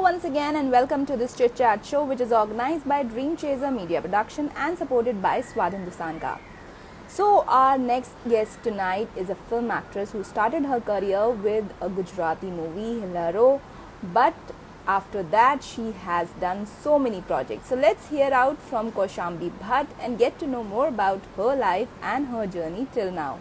once again and welcome to this Chit Chat show, which is organized by Dream Chaser Media Production and supported by Swad Hindustan Ka. So our next guest tonight is a film actress who started her career with a Gujarati movie, Hilaro, but after that she has done so many projects. So let's hear out from Kaushambi Bhatt and get to know more about her life and her journey till now.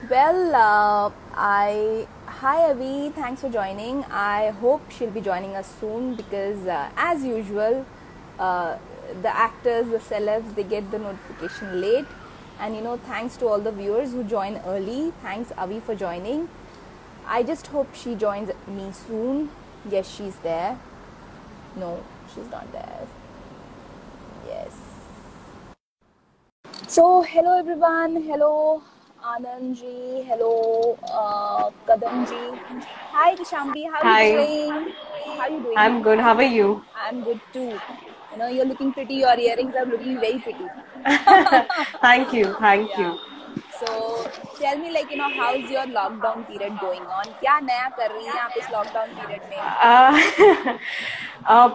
Well, hi Avi, thanks for joining. I hope she'll be joining us soon because as usual, the actors, the celebs, they get the notification late. And thanks to all the viewers who join early. Thanks Avi for joining. I just hope she joins me soon. Yes, she's there. No, she's not there. Yes. So, hello everyone. Hello Anand ji. Hello Kadam ji. Hi Kaushambi. How are you doing? How are you doing? I'm good. How are you? I'm good too. You're looking pretty. Your earrings are looking very pretty. Thank you. Thank you. So tell me, how's your lockdown period going on? क्या नया कर रही हैं आप इस lockdown period में?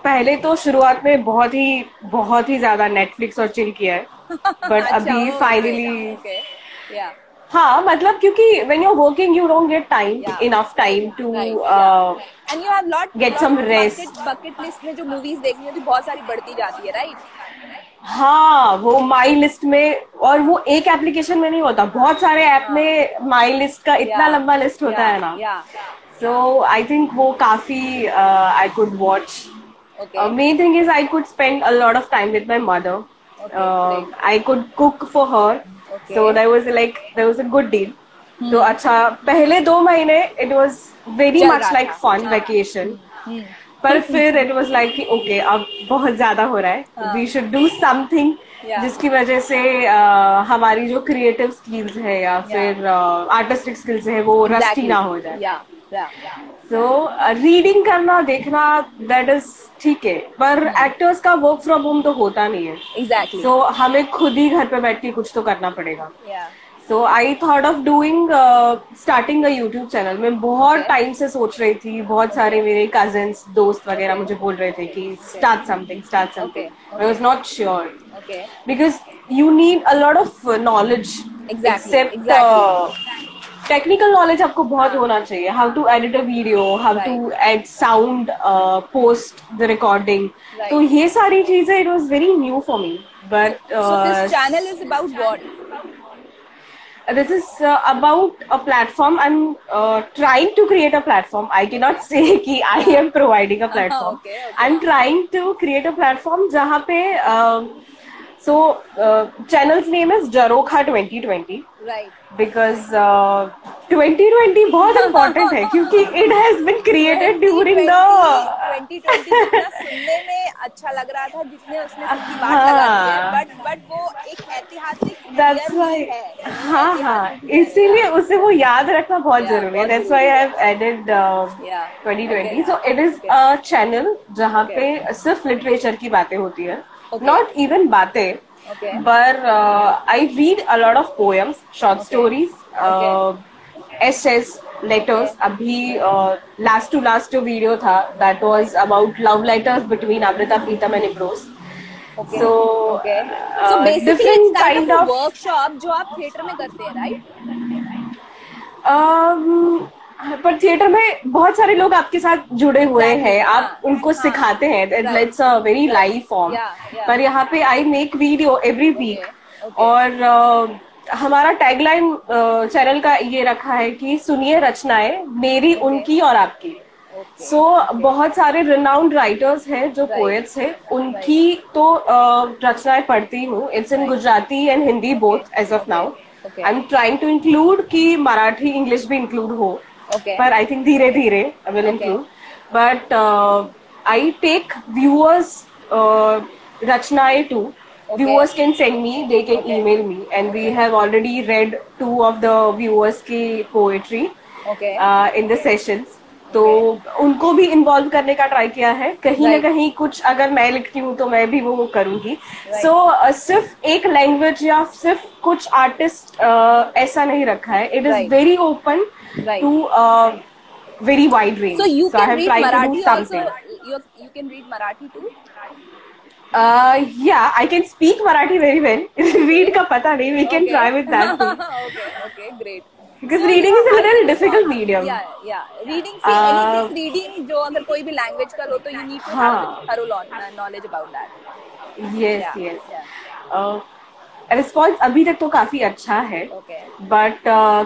पहले तो शुरुआत में बहुत ही ज्यादा Netflix और चिल किया है, but अभी finally हाँ मतलब क्योंकि when you're working you don't get enough time to and you have get some rest. bucket list में जो movies देखनी होती बहुत सारी बढ़ती जाती है, right? हाँ, वो माई लिस्ट में, और वो एक एप्लीकेशन में नहीं होता, बहुत सारे ऐप में माई लिस्ट का इतना लंबा लिस्ट होता है ना. सो आई थिंक वो काफी I could watch. Main thing is I could spend a lot of time with my mother. I could cook for her, so there was a good deal. तो अच्छा, पहले 2 महीने it was very much like fun vacation, पर फिर it was like कि okay अब बहुत ज्यादा हो रहा है, वी शुड डू समथिंग जिसकी वजह से हमारी जो क्रिएटिव स्किल्स है या फिर आर्टिस्टिक स्किल्स है वो रस्टी ना हो जाए. सो रीडिंग करना, देखना, दैट इज ठीक है, पर एक्टर्स का वर्क फ्रॉम होम तो होता नहीं है. एग्जैक्टली. सो हमें खुद ही घर पे बैठ के कुछ तो करना पड़ेगा. So I thought of doing starting a YouTube channel. मैं बहुत टाइम से सोच रही थी, बहुत सारे मेरे cousins, दोस्त वगैरह मुझे बोल रहे थे कि start something. I was not sure because you need a lot of knowledge. Except technical knowledge आपको बहुत होना चाहिए. How to edit a video, how to add sound, post the recording. तो ये सारी चीजें it was very new for me. But so this channel is about what? This is about a platform. I'm trying to create a platform. I cannot say कि I am providing a platform. I'm trying to create a platform जहाँ पे so channel's name is Jarokha 2020. Right. Because 2020 बहुत important है क्योंकि it has been created during the 2020 जितना सुनने में अच्छा लग रहा था, जिसने उसने सबकी बात लगा दी है, but वो एक ऐतिहासिक है. हाँ, इसीलिए उसे वो याद रखना बहुत जरूरी है. That's why I have added 2020. So it is a channel जहाँ पे सिर्फ लिटरेचर की बातें होती है. Not even बातें, but I read a lot of poems, short stories, essays, letters. अभी last to last जो video था, that was about love letters between Amrita Pritam and Imrose. So basically it's kind of workshop जो आप theatre में करते हैं, right? पर theatre में बहुत सारे लोग आपके साथ जुड़े हुए हैं, आप उनको सिखाते हैं. It's a very live form. पर यहाँ पे I make video every week, और हमारा टैगलाइन चैनल का ये रखा है कि सुनिए रचनाएं मेरी, उनकी और आपकी. सो बहुत सारे रिनाउंड राइटर्स हैं जो पोएट्स हैं, उनकी तो रचनाएं पढ़ती हूँ. It's in Gujarati and Hindi both as of now. I am trying to include कि मराठी इंग्लिश भी इंक्लूड हो, but I think धीरे धीरे I will include. But I take viewers रचनाएं too. Viewers can send me, they can email me, and we have already read 2 of the viewers की poetry in the sessions. तो उनको भी involve करने का try किया है. कहीं ना कहीं कुछ अगर मैं लिखती हूँ तो मैं भी वो करूंगी. सो सिर्फ एक लैंग्वेज या सिर्फ कुछ आर्टिस्ट ऐसा नहीं रखा है. It is very open to very wide range. So you I can have read tried to do Marathi something. also. You can read Marathi too. Yeah, I can speak Marathi very well. Read ka pata nahi. We can try with that too. Okay, great. Because So, reading is a how's the little difficult response? medium. Yeah. Reading, see, anything reading, जो अगर कोई भी language का लो तो you need to have thorough knowledge about that. Yes, Yeah, yes. yeah. Response अभी तक तो काफी अच्छा है, बट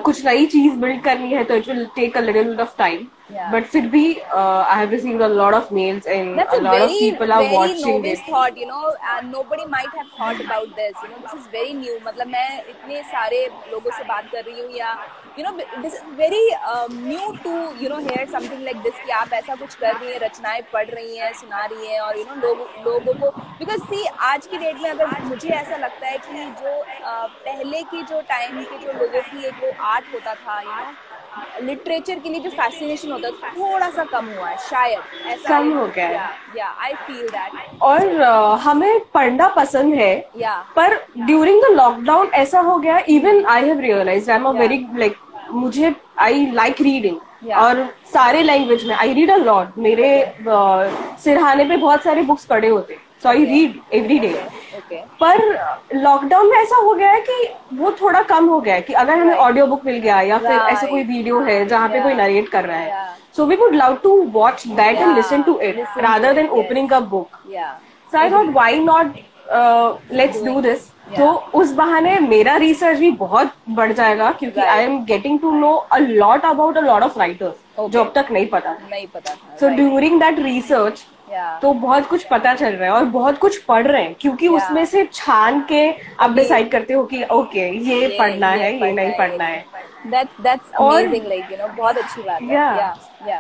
कुछ नई चीज बिल्ड करनी है तो it will take a little bit of time. But फिर भी I have received a lot of mails and a lot of people are watching it. Thought, you know, nobody might have thought about this, you know, this is very new. मतलब मैं इतने सारे लोगों से बात कर रही हूँ, या you know, this is very new to, you know, hear something like this कि आप ऐसा कुछ कर रही हैं, रचनाएं पढ़ रही हैं, सुना रही हैं, और you know, लोगों को, because see, आज की डेट में अगर मुझे ऐसा लगता है कि जो पहले की जो टाइम के जो लोगों की एक वो आर्ट होता था, यू नो, लिटरेचर के लिए जो फैसिनेशन होता है थोड़ा सा कम हुआ है, शायद ऐसा कम हो गया है. या आई फील दैट. और हमें पढ़ना पसंद है, पर ड्यूरिंग द लॉकडाउन ऐसा हो गया. Even I have realized I am a very like, मुझे आई लाइक रीडिंग और सारे लैंग्वेज में आई रीड अ लॉट. मेरे सिरहाने पे बहुत सारे बुक्स पढ़े होते, सो आई रीड एवरी डे. पर लॉकडाउन में ऐसा हो गया है कि वो थोड़ा कम हो गया है कि अगर हमें ऑडियो बुक मिल गया या फिर ऐसे कोई वीडियो है जहाँ पे कोई नरेट कर रहा है, so we would love to watch that and listen to it rather than opening a book. So I thought why not let's do this. तो उस बहाने मेरा रिसर्च भी बहुत बढ़ जाएगा, क्योंकि I am getting to know a lot about a lot of writers जो अब तक नहीं पता. सो ड्यूरिंग दैट रिसर्च तो बहुत कुछ पता चल रहा है और बहुत कुछ पढ़ रहे हैं, क्योंकि उसमें से छान के आप डिसाइड करते हो कि ओके ये पढ़ना है, ये नहीं पढ़ना है. That's amazing, like, you know, बहुत अच्छी बात है.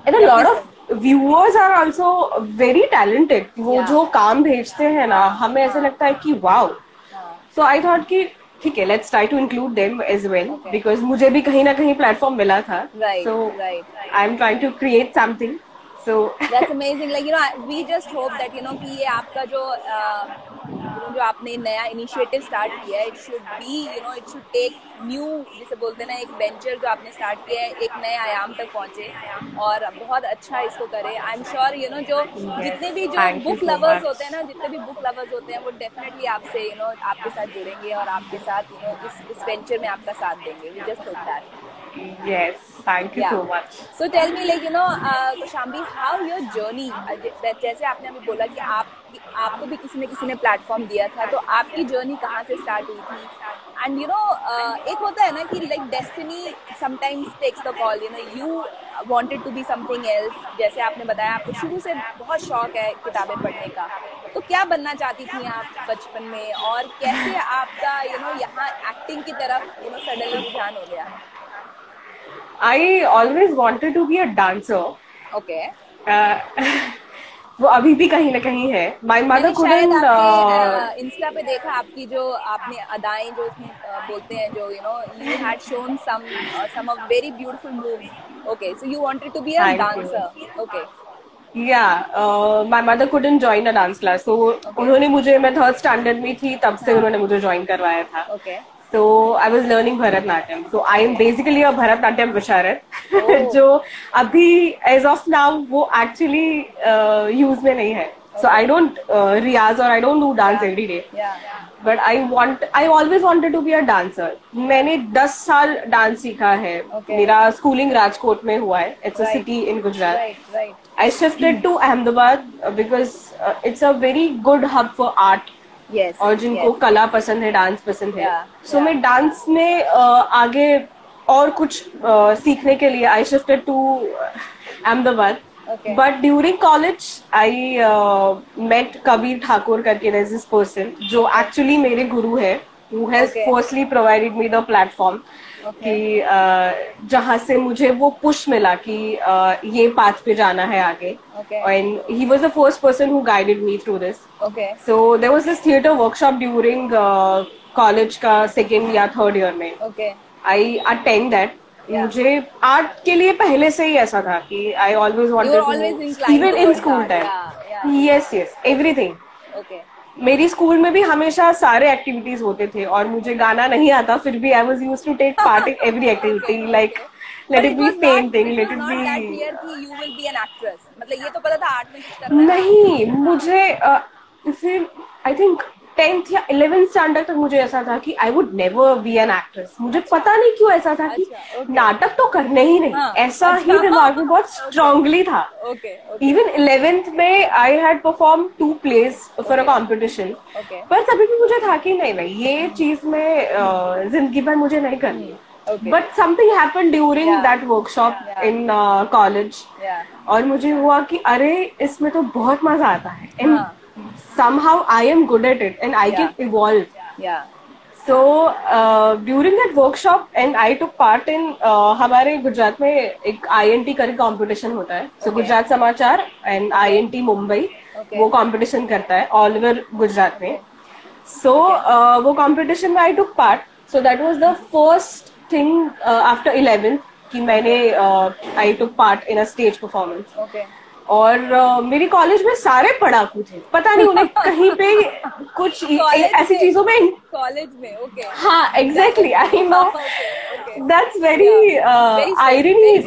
And a lot of viewers are also very talented. वो जो काम भेजते हैं ना, हमें ऐसा लगता है कि वाओ. So I thought कि ठीक है, let's try to include them as well, because मुझे भी कहीं ना कहीं प्लेटफॉर्म मिला था. So I'm trying to create something. So that's amazing. Like, you know, we just hope that, you know, कि ये आपका जो जो आपने नया इनिशिएटिव स्टार्ट किया है, it should be, you know, it should take new, जिसे बोलते हैं ना, एक वेंचर जो आपने स्टार्ट किया है, एक नए आयाम तक पहुंचे और बहुत अच्छा इसको करे. I am sure, you know, जो जितने भी जो बुक लवर्स होते हैं ना, जितने भी बुक लवर्स होते हैं, वो डेफिनेटली आपसे, यू नो, आपके साथ जुड़ेंगे और आपके साथ, यू नो, इस वेंचर में आपका साथ देंगे. We just hope that. Yes, thank you so much. So tell me, like, you know, Kaushambi, how your journey, जैसे आपने अभी बोला कि आपको भी किसी ने प्लेटफॉर्म दिया था, तो आपकी जर्नी कहाँ से स्टार्ट हुई थी? एंड यू नो, एक होता है ना कि like destiny sometimes takes the call, you know, you wanted to be something else. जैसे आपने बताया आपको शुरू से बहुत शौक है किताबें पढ़ने का, तो क्या बनना चाहती थी आप बचपन में, और कैसे आपका, यू नो, यहाँ एक्टिंग की तरफ, यू नो, सडनली रुझान हो गया? I always wanted to be a dancer. Okay. वो अभी भी कहीं ना कहीं है. My mother couldn't. इंस्टा पे देखा आपकी जो आपने अदाएं जो बोलते हैं, जो, you know, you had shown some of very beautiful moves. Okay, so you wanted to be a dancer. Okay. Yeah, my mother couldn't join a dance class, so उन्होंने मुझे, मैं 3rd standard में थी तब से उन्होंने मुझे ज्वाइन करवाया था. Okay. So I was learning Bharatnatyam. So I am basically a Bharatnatyam Visharad, जो अभी as of now वो actually use में नहीं है. So I don't रियाज और I don't do dance every day. But I always wanted to be a dancer. मैंने 10 साल dance सीखा है. मेरा स्कूलिंग राजकोट में हुआ है. It's a city in Gujarat. I shifted to Ahmedabad because it's a very good hub for art. Yes, और जिनको कला पसंद है, डांस पसंद है, सो मैं डांस में आगे और कुछ सीखने के लिए I shifted to Ahmedabad. But during college I met Kabir Thakur करके, देयर इज दिस पर्सन जो एक्चुअली मेरे गुरु है, who has firstly provided me the platform कि जहाँ से मुझे वो पुश मिला कि ये पाथ पे जाना है आगे. And he was the first person who guided me through this. So there was this theatre workshop during college का 2nd या 3rd ईयर में. I attend that. मुझे आर्ट के लिए पहले से ही ऐसा था कि I always wanted to, even in school time. Yes everything. मेरी स्कूल में भी हमेशा सारे एक्टिविटीज होते थे और मुझे गाना नहीं आता, फिर भी I was used to take part in every activity. Like let it be same thing, let it be. Not that clear कि you will be an actress. मतलब ये तो पता था 8 में कुछ करना है. नहीं, मुझे फिर I think 10th या 11th स्टैंडर्ड तक मुझे ऐसा था कि I would never be an actress. मुझे पता नहीं क्यों ऐसा था कि नाटक तो करने ही नहीं, ऐसा ही दिमाग में बहुत स्ट्रांगली था. Even 11th में I had performed 2 plays for a competition. पर तभी भी मुझे था कि नहीं ये चीज में जिंदगी भर मुझे नहीं करनी. But something happened during that workshop in college. और मुझे हुआ कि अरे इसमें तो बहुत मजा आता है. And somehow I am good at it and I can evolve. So during that workshop and I took part in हमारे गुजरात में एक INT करके competition होता है. So गुजरात समाचार and INT मुंबई वो competition करता है all over गुजरात में. So वो competition में I took part. So that was the first thing after 11th कि मैंने I took part in a stage performance. और मेरी कॉलेज में सारे पढ़ाकू थे, पता नहीं उन्हें कहीं पे कुछ ऐसी चीजों में कॉलेज में. हाँ exactly, I know that's very irony.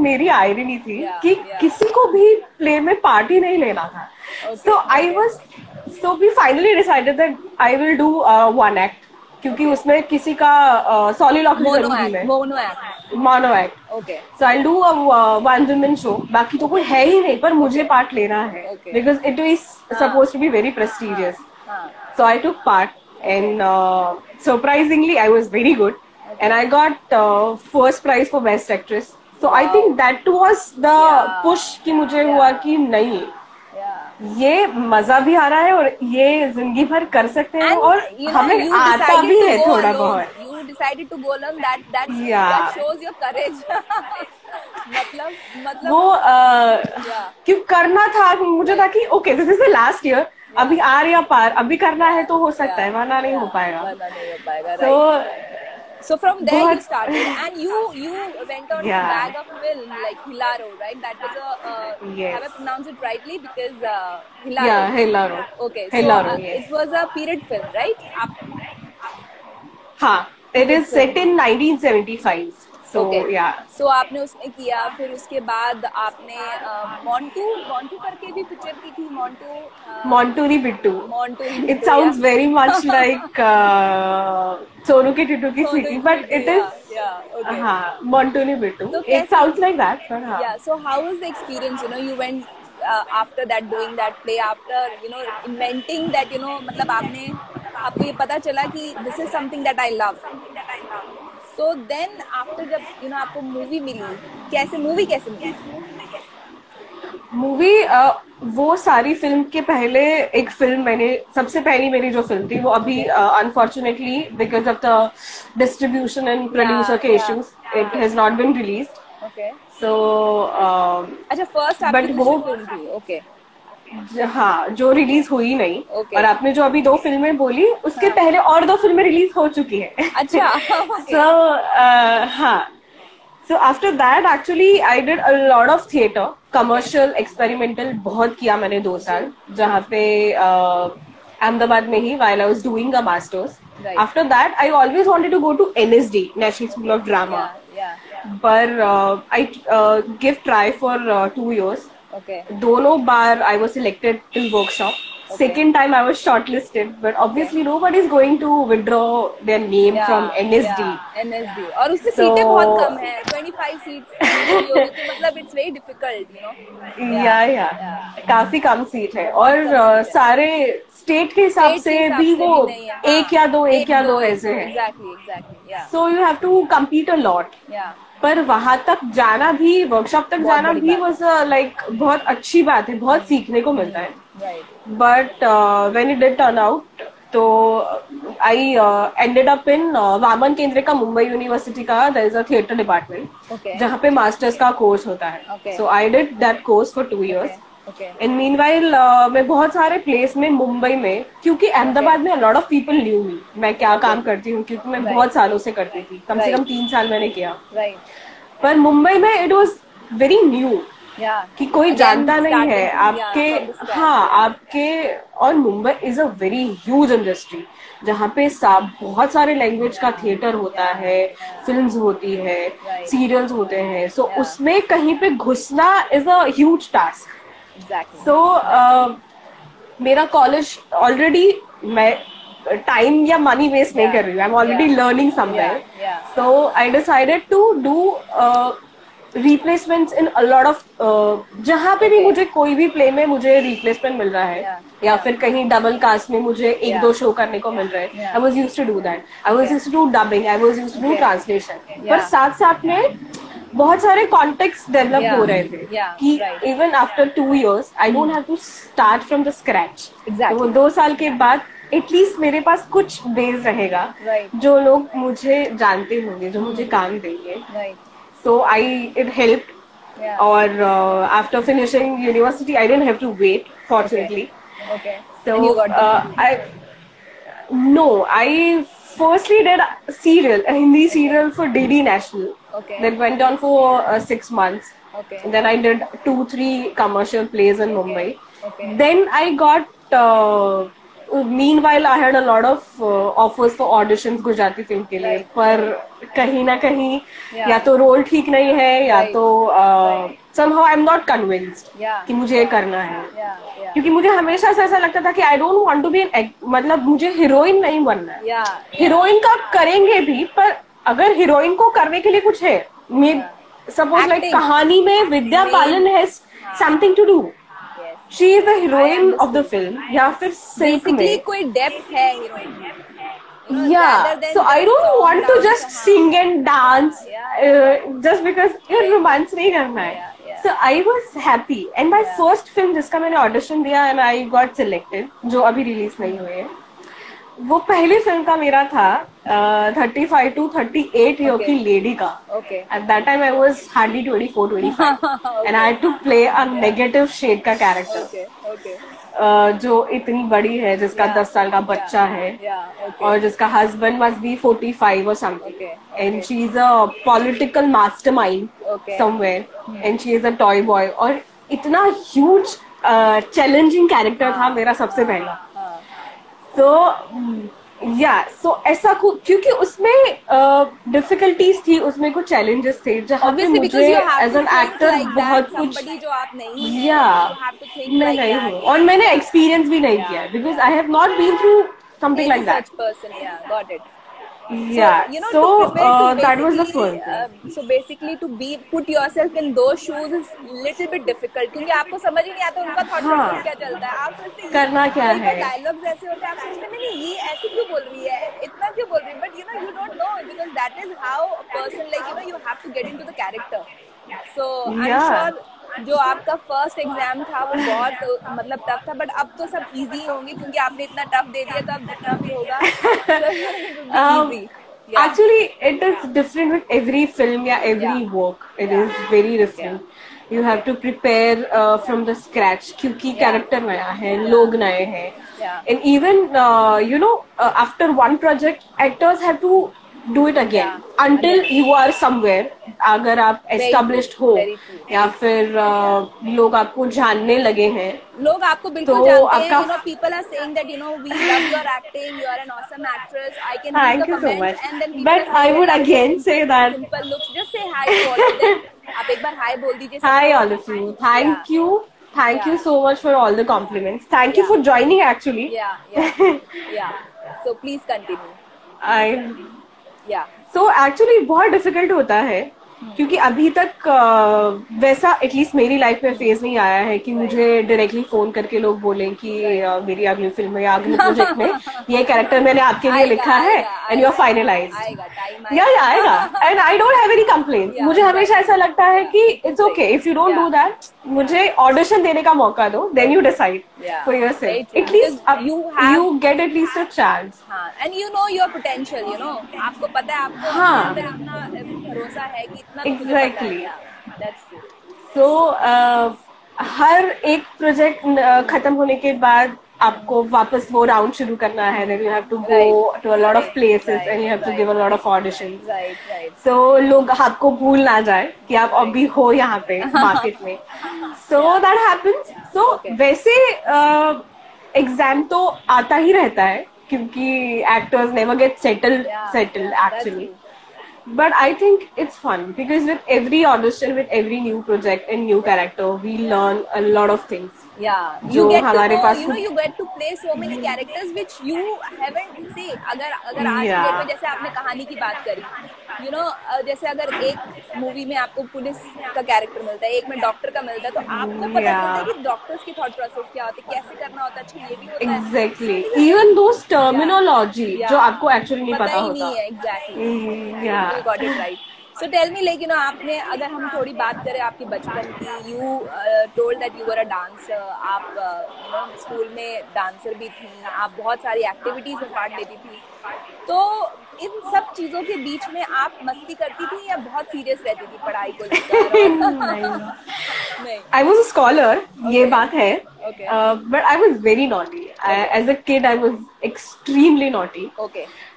मेरी आयरनी थी कि किसी को भी प्ले में पार्ट ही नहीं लेना था. So we finally decided that I will do 1 act क्योंकि उसमें किसी का soliloquy mono act. So I do one women show. बाकी तो कोई है ही नहीं पर मुझे पार्ट लेना है because it is suppose to be very prestigious. So I took part and surprisingly I was very good and I got first prize for best actress. So I think that was the push कि मुझे हुआ कि नहीं ये मजा भी आ रहा है और ये जिंदगी भर कर सकते हैं और हमें आता भी है थोड़ा बहुत. You decided to go alone. That shows your courage. मतलब वो क्यों करना था मुझे था कि okay this is the last year, अभी आर या पार, अभी करना है तो हो सकता है वरना नहीं हो पाएगा. So from there you started and you went on to bag a film like Hilaro, right? That was have I pronounced it rightly? Because Hilaro. Yeah, Hilaro. Okay, Hilaro, so it was a period film, right? हाँ, it is set in 1975. So So आपने उसमें किया, फिर उसके बाद आपने मोंटू करके भी पिक्चर की थी. मोंटूरी Bittu. It sounds very much like Sonu की टिटू की स्वीटी, but it is हाँ मोंटूरी Bittu. It sounds like that. Yeah. So how was the experience? You went after that doing that play, after inventing that मतलब आपको ये पता चला कि this is something that I love. So then after जब आपको movie मिली, कैसे मिली? मूवी वो सारी फिल्म के पहले एक फिल्म मैंने सबसे पहली मेरी जो फिल्म थी वो अभी unfortunately because of the distribution and producer के issues it has not been released. So अच्छा फर्स्ट आपकी फिल्म थी. ओके हाँ जो रिलीज हुई नहीं. और आपने जो अभी 2 फिल्में बोली उसके पहले और 2 फिल्में रिलीज हो चुकी है. अच्छा. हाँ so after that actually I did a lot of theatre, commercial, experimental बहुत किया मैंने 2 साल जहाँ पे अहमदाबाद में ही while I was doing a masters. After that I always wanted to go to NSD, National School of Drama. But I gave try for 2 years. दोनों बार I was selected in workshop. Second time I was shortlisted, but obviously nobody is going to withdraw their name from NSD. NSD. और उससे सीटें बहुत कम है, 25 seats. मतलब it's very difficult, काफी कम seat है और सारे स्टेट के हिसाब से भी वो एक या दो ऐसे हैं. Exactly. So you have to compete a lot. पर वहां तक जाना भी, वर्कशॉप तक जाना भी वाज लाइक बहुत अच्छी बात है, बहुत सीखने को मिलता है. But when it did turn out तो I ended up in Vaman Kendrika Mumbai university का there is a theatre department जहाँ पे मास्टर्स का कोर्स होता है. So I did that course for 2 years. And meanwhile मैं बहुत सारे प्लेस में मुंबई में, क्योंकि अहमदाबाद में लॉट ऑफ पीपल न्यू मी मैं क्या काम करती हूँ, क्योंकि मैं बहुत सालों से करती थी, कम से कम 3 साल मैंने किया. पर मुंबई में इट वॉज वेरी न्यू कि कोई जानता नहीं है आपके, हाँ आपके। और Mumbai is a very huge industry जहाँ पे बहुत सारे लैंग्वेज का थिएटर होता है, फिल्म्स होती है, सीरियल्स होते हैं, सो उसमें कहीं पे घुसना is a huge task. So मेरा कॉलेज ऑलरेडी, मैं टाइम या मनी वेस्ट नहीं कर रही हूँ, I am already learning somewhere, so I decided to do replacements in a lot of, जहाँ पे भी मुझे कोई भी प्ले में मुझे रिप्लेसमेंट मिल रहा है या फिर कहीं डबल कास्ट में मुझे एक दो शो करने को मिल रहा है, I was used to do that, I was used to do dubbing, I was used to do translation, पर साथ साथ में बहुत सारे कॉन्टेक्ट्स डेवलप हो रहे थे कि even after 2 years I don't have to start from the scratch. तो 2 साल के बाद एटलीस्ट मेरे पास कुछ बेस रहेगा, जो लोग मुझे जानते होंगे, जो मुझे काम देंगे। So it helped. Or after finishing university, I didn't have to wait, fortunately. Okay. So and you got I firstly did a serial, a Hindi serial for DD National. Okay. That went on for 6 months. Okay. And then I did 2-3 commercial plays in Mumbai. Okay. Then I got meanwhile I had a lot of offers for auditions Gujarati film के लिए, पर कहीं ना कहीं या तो role ठीक नहीं है या तो somehow I'm not convinced कि मुझे ये करना है, क्योंकि मुझे हमेशा से ऐसा लगता था कि I don't want to be मतलब मुझे हीरोइन नहीं बनना है। हीरोइन का करेंगे भी, पर अगर हीरोइन को करने के लिए कुछ है, सपोज लाइक कहानी में Vidya Balan has something to do, she is the heroine of the film, या फिर सिल्क में कोई डेप्थ है हीरोइन में। So I don't want to just sing and dance just because romance नहीं करना है। So I was happy, and my first film जिसका मैंने ऑडिशन दिया and I got selected, जो अभी रिलीज नहीं हुए है, वो पहली फिल्म का मेरा था 35 to 38 ईयर की लेडी का। At that time I was hardly 24-25 and I had to play a negative shade का कैरेक्टर, जो इतनी बड़ी है, जिसका 10 साल का बच्चा है, और जिसका husband must be 45 or something, and she is a political mastermind somewhere and she is a toy boy, और इतना huge challenging कैरेक्टर था मेरा सबसे पहला। So ऐसा क्योंकि उसमें डिफिकल्टीज थी, उसमें कुछ चैलेंजेस थे जहाँ पे मुझे एज एन एक्टर बहुत कुछ जो आप नहीं मैं नहीं हूँ, और मैंने एक्सपीरियंस भी नहीं किया, because I have not been through something like that. Got it. So that was the first. So basically to put yourself in those shoes is little bit difficult, क्योंकि आपको समझ ही नहीं आता उनका thought process क्या चलता है, आप सोचते हैं करना क्या है, डायलॉग्स ऐसे होते हैं, आप सोचते हैं नहीं ये ऐसे क्यों बोल रही है, इतना क्यों बोल रही है, but you don't know, because that is how a person, like you have to get into the character. So I'm sure जो आपका फर्स्ट एग्जाम था वो बहुत मतलब टफ था, बट अब तो सब इजी होंगे क्योंकि आपने इतना टफ दे दिया, तो अब जितना भी होगा actually it is different with every film या every work, it is very different. You have to prepare from the scratch, क्योंकि character नया है, लोग नए हैं, and even after one project actors have to do it again until you are somewhere. अगर आप established हो या फिर लोग आपको जानने लगे हैं, लोग आपको बिल्कुल जानते हैं, people are saying that we love your acting, you are an awesome actress, I can read the comments, and then but I would again say that simple looks, just say hi to all of them. आप एक बार hi बोल दीजिए। Hi all of you, thank you so much for all the compliments, thank you for joining actually. So please continue. So actually बहुत difficult होता है, क्योंकि अभी तक वैसा एटलीस्ट मेरी लाइफ में फेज नहीं आया है कि मुझे डायरेक्टली फोन करके लोग बोलें कि मेरी अगली फिल्म में या अगले प्रोजेक्ट में ये कैरेक्टर मैंने आपके लिए लिखा है एंड यू आर फाइनलाइज्ड। या आएगा, and I don't have any complaints. मुझे हमेशा ऐसा लगता है कि it's okay if you don't do that, मुझे ऑडिशन देने का मौका दो, then you decide for yourself, at least you get at least a chance, and you know your potential, आपको पता है, आपको इतना भरोसा है कि Exactly. So हर एक प्रोजेक्ट खत्म होने के बाद आपको वापस वो राउंड शुरू करना है, then you have to go to a lot of places and you have to give a lot of auditions. So लोग आपको भूल ना जाए कि आप अभी हो यहाँ पे मार्केट में. So that happens. So वैसे एग्जाम तो आता ही रहता है क्योंकि actors never get settled actually. But I think it's fun because with every audition, with every new project and new character, we learn a lot of things. Yeah, you get to know, you get to play so many characters which you haven't see. अगर आज के date में जैसे आपने कहानी की बात करी, जैसे अगर एक मूवी में आपको पुलिस का कैरेक्टर मिलता है, एक में डॉक्टर का मिलता है, तो आपको पता चलता है कि डॉक्टर्स की थॉट प्रोसेस क्या होती है, कैसे करना होता है. अच्छा ये भी होता है. Exactly. Even those terminology जो आपको actually नहीं पता होता. नहीं है. Exactly. You got it right. So tell me, like आपने, अगर हम थोड़ी बात करें आपके बचपन की, you told that you were a dancer. आप स्कूल में डांसर भी थी, आप बहुत सारी एक्टिविटीज में पार्ट लेती थी. तो इन सब चीजों के बीच में आप मस्ती करती थी या बहुत सीरियस रहती थी पढ़ाई को लेकर? I was a scholar, ये बात है. But I was very naughty. As a kid, I was extremely naughty.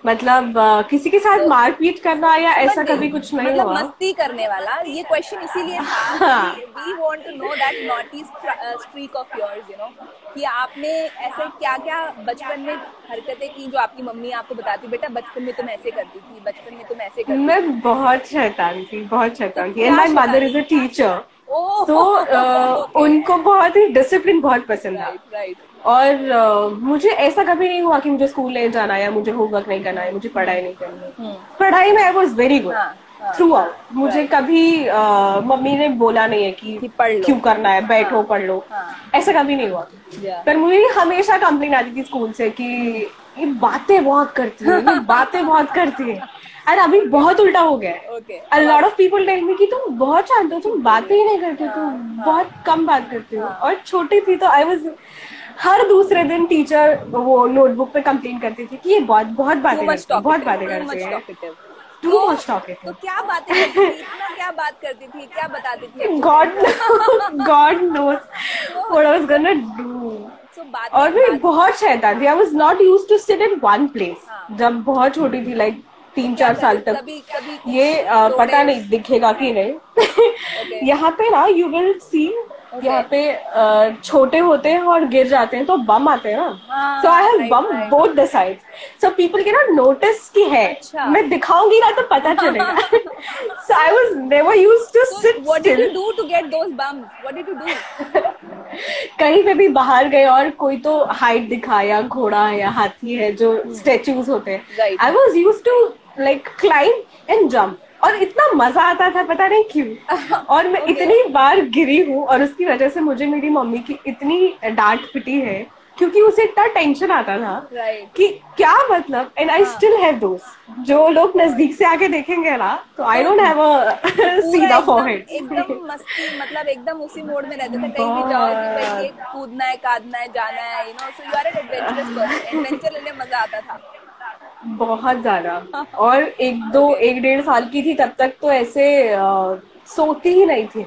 मतलब किसी के साथ मारपीट करना या ऐसा कभी कुछ नहीं हुआ. मस्ती करने वाला, ये क्वेश्चन इसीलिए था. We want to know that naughty streak of yours, कि आपने ऐसे क्या क्या बचपन में हरकतें की जो आपकी मम्मी आपको बताती, बेटा बचपन में तुम ऐसे करती थी, बचपन में तुम ऐसे करती थी. मैं बहुत शैतान थी. And my mother is a teacher. तो उनको बहुत ही डिसिप्लिन बहुत पसंद है. और मुझे ऐसा कभी नहीं हुआ कि मुझे स्कूल नहीं जाना है या मुझे होमवर्क नहीं करना है, मुझे पढ़ाई नहीं करनी है. पढ़ाई में I was very good through out. मुझे कभी मम्मी ने बोला नहीं है कि क्यों करना है, बैठो पढ़ लो, ऐसा कभी नहीं हुआ. पर मुझे हमेशा कंप्लेन आती थी स्कूल से कि ये बातें बहुत करती है, ये बातें बहुत करती है. और अभी बहुत उल्टा हो गया है. A lot of people tell me कि तुम बहुत शांत हो, तुम बातें ही नहीं करते, तुम बहुत कम बात करते हो. और छोटी थी तो आई वाज हर दूसरे दिन टीचर वो नोटबुक पे कंप्लेन करती थी कि ये बहुत बातें करती है, बहुत बातें करती है. Too much talking. तो क्या बातें करती थी, इतना क्या बात करती थी, क्या बताती थी? God knows what I was gonna do. और मैं बहुत शैतान थी. I was not used to sit in one place. जब बहुत छोटी थी, like 3-4 साल तक, ये पता नहीं दिखेगा कि नहीं. यहाँ पे ना you will see, यहाँ पे छोटे होते हैं और गिर जाते हैं तो बम आते हैं ना. So I have bum both the sides. So people cannot notice कि है. मैं दिखाऊंगी ना तो पता चलेगा. So I was never used to sit still. What did you do to get those bums? What did you do? कहीं पे भी बाहर गए और कोई तो हाइट दिखाया, घोड़ा है या हाथी है जो स्टेच्यूज होते हैं. I was used to like climb and jump. और इतना मजा आता था, पता नहीं क्यों. और मैं इतनी बार गिरी हूँ और उसकी वजह से मुझे मेरी मम्मी की इतनी डांट पिटी है क्योंकि उसे इतना टेंशन आता था कि क्या मतलब. And I still have those. जो लोग नजदीक से आके देखेंगे ना तो आई डोंट हैव अ सीधा फॉरहेड. एकदम मस्ती, मतलब एकदम उसी मोड में रहते थे. कहीं भी जाओ कि भाई ये कूदना है, कादना है, जाना है, so you are an adventurous person. Adventure लेने मजा आता था बहुत ज्यादा. और 1-1.5 साल की थी तब तक तो ऐसे सोती ही नहीं थी.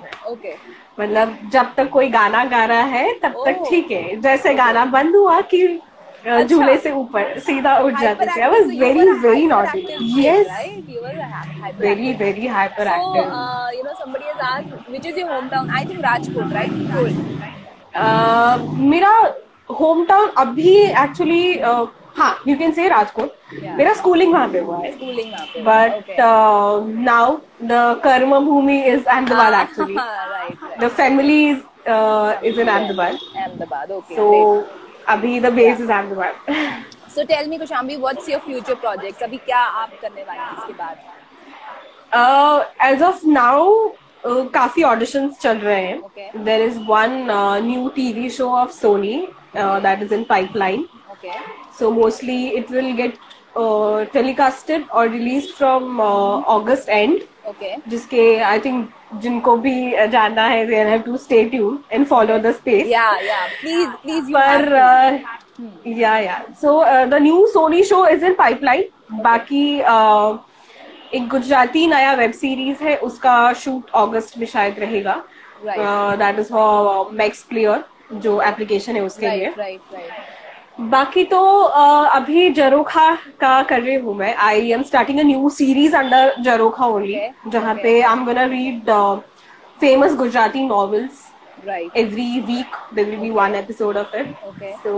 मतलब जब तक कोई गाना गा रहा है तब तक ठीक है, जैसे गाना बंद हुआ कि झूले से ऊपर सीधा उठ जाते थे. I was very naughty. Yes, very hyperactive. So somebody has asked which is your hometown. I think Rajkot, right? मेरा hometown अभी actually हाँ, you can say Rajkot. मेरा स्कूलिंग वहाँ पे हुआ है. But now the Karma Bhumi is Ahmedabad actually. The family is in Ahmedabad. Okay. So अभी the base is Ahmedabad. So tell me Kushambi, what's your future projects? अभी क्या आप करने वाले हैं इसके बाद? As of now काफी auditions चल रहे हैं. There is one new TV show of Sony that is in pipeline. So mostly it will get telecasted or released from August end. जिसके I think जिनको भी जानना है they have to stay tuned and follow the space. Yeah. Please. पर yeah. So the new Sony show is in pipeline. बाकी एक गुजराती नया web series है, उसका शूट अगस्त में शायद रहेगा. That is for Max Player जो एप्लीकेशन है उसके लिए. बाकी तो अभी जरोखा का कर रही हूँ मैं. I am starting a new series under Jharokha only, जहाँ पे I am gonna read famous Gujarati novels. Right. Every week there will be one episode of it. Okay. So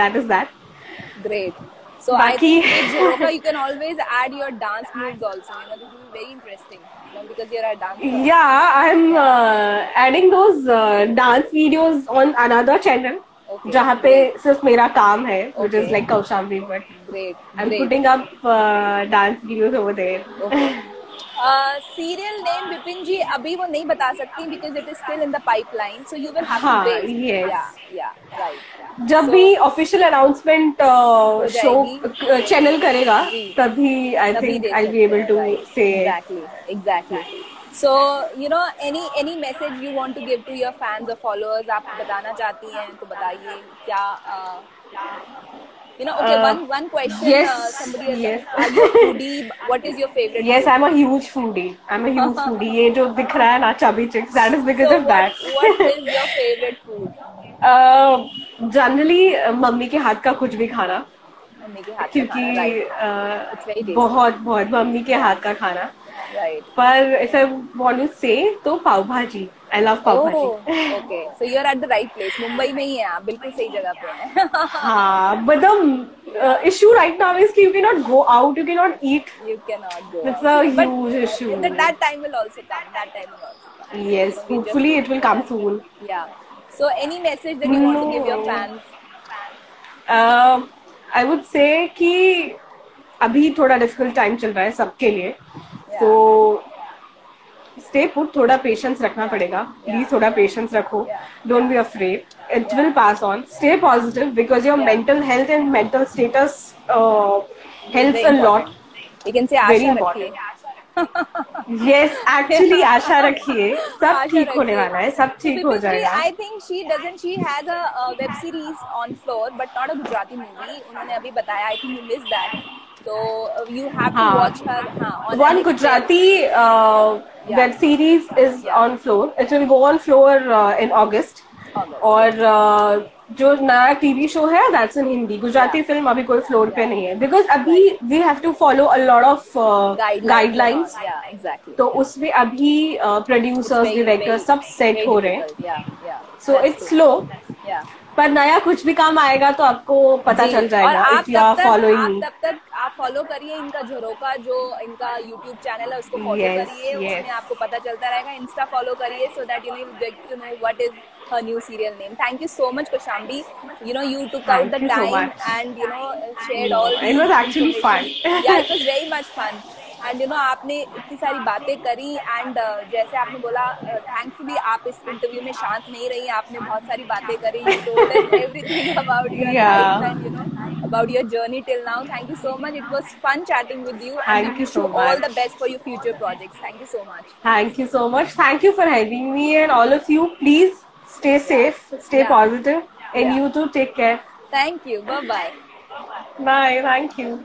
that is that. Great. So I think with Joroka you can always add your dance moves also. You know, this is very interesting. You know, because you're a dancer. Yeah, I'm adding those dance videos on another channel. Okay. जहाँ पे सिर्फ मेरा काम है, which is like Kaushambi, but I'm putting up dance videos over there. Okay. Serial name Bipin ji अभी वो नहीं बता सकती because it is still in the pipeline, so you will have to wait. Yes. Yeah, right. जब भी official announcement show channel करेगा, तभी I think I'll be able to say. Exactly. So you know, any message you want to give to your fans or followers, आप बताना चाहती हैं तो बताइए क्या. You know, okay, one question. Yes, somebody has asked, are you a foodie? What is your favorite Yes, food? I'm a huge foodie. ये जो दिख रहा है ना chubby chicks, that is because of that. What is your favorite food? Generally, mummy के हाथ का कुछ भी खाना. मम्मी के हाथ क्योंकि बहुत मम्मी के हाथ का खाना. Right. पर if I want to say तो पाव भाजी. I love पाव भाजी. Okay, so you're at the right place. Mumbai में ही हैं आप, बिल्कुल सही जगह पे हैं. हाँ, but the issue right now is कि you cannot go out, you cannot eat. You cannot go. It's a huge issue. That time will also come. Yes, hopefully it will come soon. Yeah. So any message that you want to give your fans? I would say कि अभी थोड़ा difficult time चल रहा है सबके लिए. So stay put, थोड़ा patience रखना पड़ेगा. प्लीज थोड़ा पेशेंस रखो. Don't be afraid, it will pass on. Stay positive because your mental health and mental status helps a lot. You can say आशा रखिए. Yes, actually आशा रखिए, सब ठीक होने वाला है, सब ठीक हो जाएगा. I think she has a web series on Floor but not a Gujarati movie. उन्होंने अभी बताया, I think you missed that. So you have to watch her. On one Gujarati web series is on Floor. It will go on Floor in August. और जो नया TV show है that's in Hindi. Gujarati film अभी कोई floor पे नहीं है because अभी we have to follow a lot of guidelines. Yeah, exactly. तो उसमें अभी producers, directors सब set हो रहे हैं. So it's slow. पर नया कुछ भी काम आएगा तो आपको पता चल जाएगा. If you are following me. तब तक आप फॉलो करिए इनका झरोका, जो इनका YouTube चैनल है उसको फॉलो करिए. उसमें आपको पता चलता रहेगा. इंस्टा फॉलो करिए so that you will get to know what is her new serial name. Thank you so much, Kaushambi. You know, you took out the time and you know shared all. It was actually fun. Yeah, it was very much fun. And you know, आपने इतनी सारी बातें करी and जैसे आपने बोला, thankfully आप इस इंटरव्यू में शांत नहीं रही. आपने बहुत सारी बातें करी. You told us everything about your life and you know about your journey till now. Thank you so much. It was fun chatting with you. Thank you so much. All the best for your future projects. Thank you so much. Thank you so much. Thank you for having me, and all of you, please stay safe, stay positive, and you too take care. Thank you. Bye bye. Bye. Thank you.